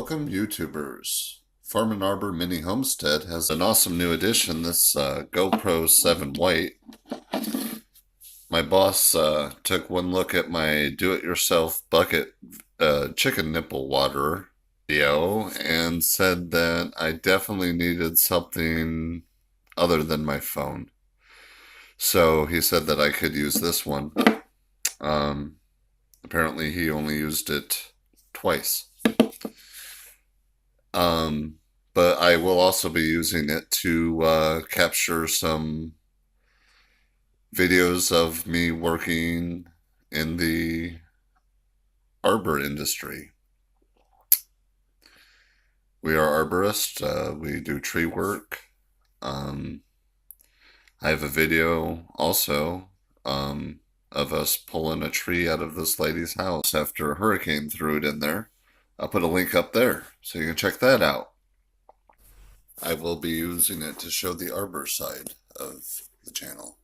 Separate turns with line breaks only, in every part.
Welcome YouTubers. Farm & Arbor Mini Homestead has an awesome new addition, this Gopro 7 White. My boss took one look at my do-it-yourself bucket chicken nipple water video and said that I definitely needed something other than my phone. So he said that I could use this one. Apparently he only used it twice. But I will also be using it to capture some videos of me working in the arbor industry. We are arborists. We do tree work. I have a video also of us pulling a tree out of this lady's house after a hurricane threw it in there. I'll put a link up there so you can check that out. I will be using it to show the arbor side of the channel.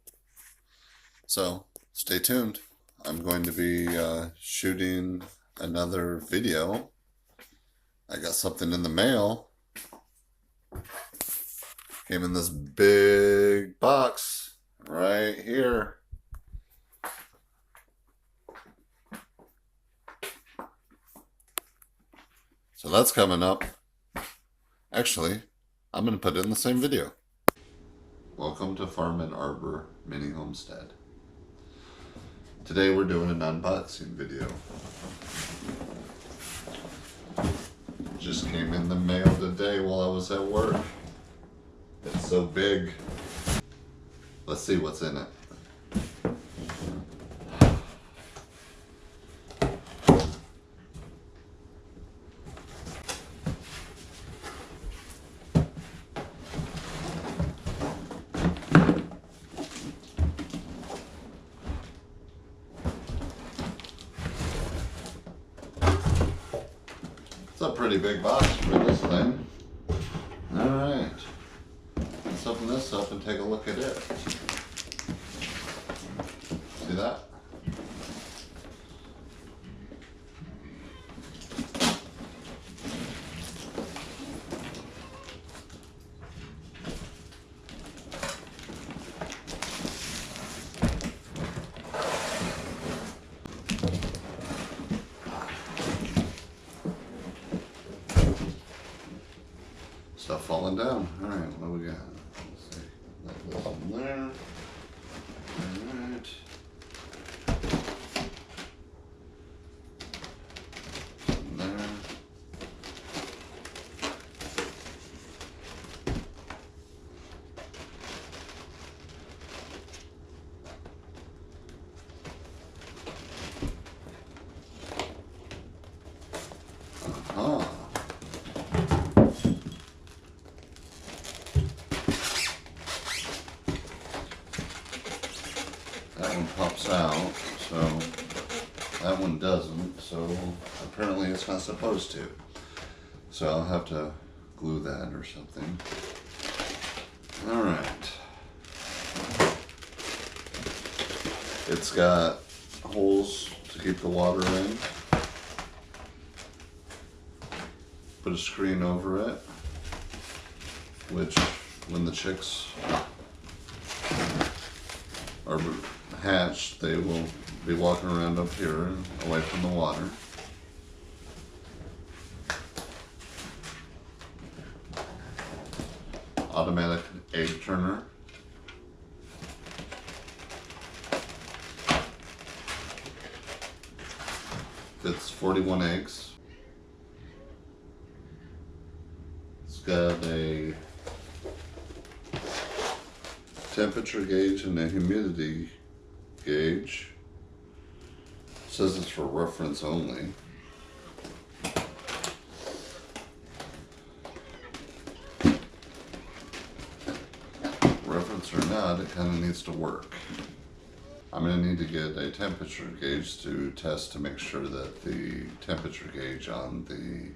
So stay tuned. I'm going to be shooting another video. I got something in the mail. Came in this big box right here. So that's coming up. Actually, I'm going to put it in the same video. Welcome to Farm & Arbor Mini Homestead. Today we're doing an unboxing video. Just came in the mail today while I was at work. It's so big. Let's see what's in it. It's a pretty big box for this thing. Alright. Let's open this up and take a look at it. See that? Stuff falling down. Alright, what do we got? Let's see. That goes in there. Alright. In there. Uh-huh. That one pops out, so that one doesn't, so apparently it's not supposed to. So I'll have to glue that or something. Alright. It's got holes to keep the water in. Put a screen over it, which when the chicks are hatched, they will be walking around up here and away from the water. Automatic egg turner. Fits 41 eggs. It's got a temperature gauge and a humidity gauge. It says it's for reference only. Reference or not, it kind of needs to work. I'm going to need to get a temperature gauge to test to make sure that the temperature gauge on the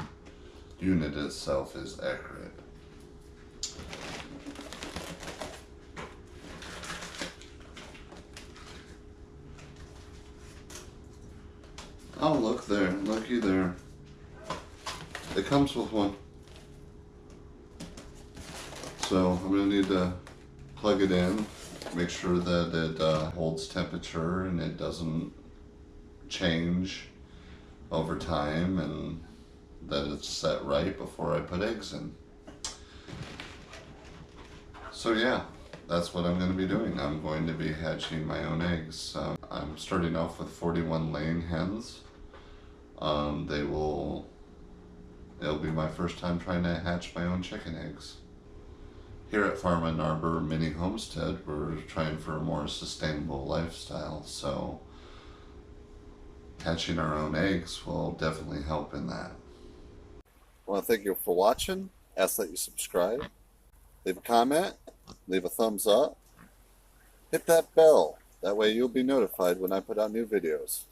unit itself is accurate. Oh, look there. Looky there. It comes with one. So I'm going to need to plug it in, make sure that it holds temperature and it doesn't change over time, and that it's set right before I put eggs in. So yeah, that's what I'm going to be doing. I'm going to be hatching my own eggs. I'm starting off with 41 laying hens. It'll be my first time trying to hatch my own chicken eggs. Here at Farm and Arbor Mini Homestead, we're trying for a more sustainable lifestyle, so hatching our own eggs will definitely help in that. I want to thank you for watching. Ask that you subscribe, leave a comment, leave a thumbs up, hit that bell. That way you'll be notified when I put out new videos.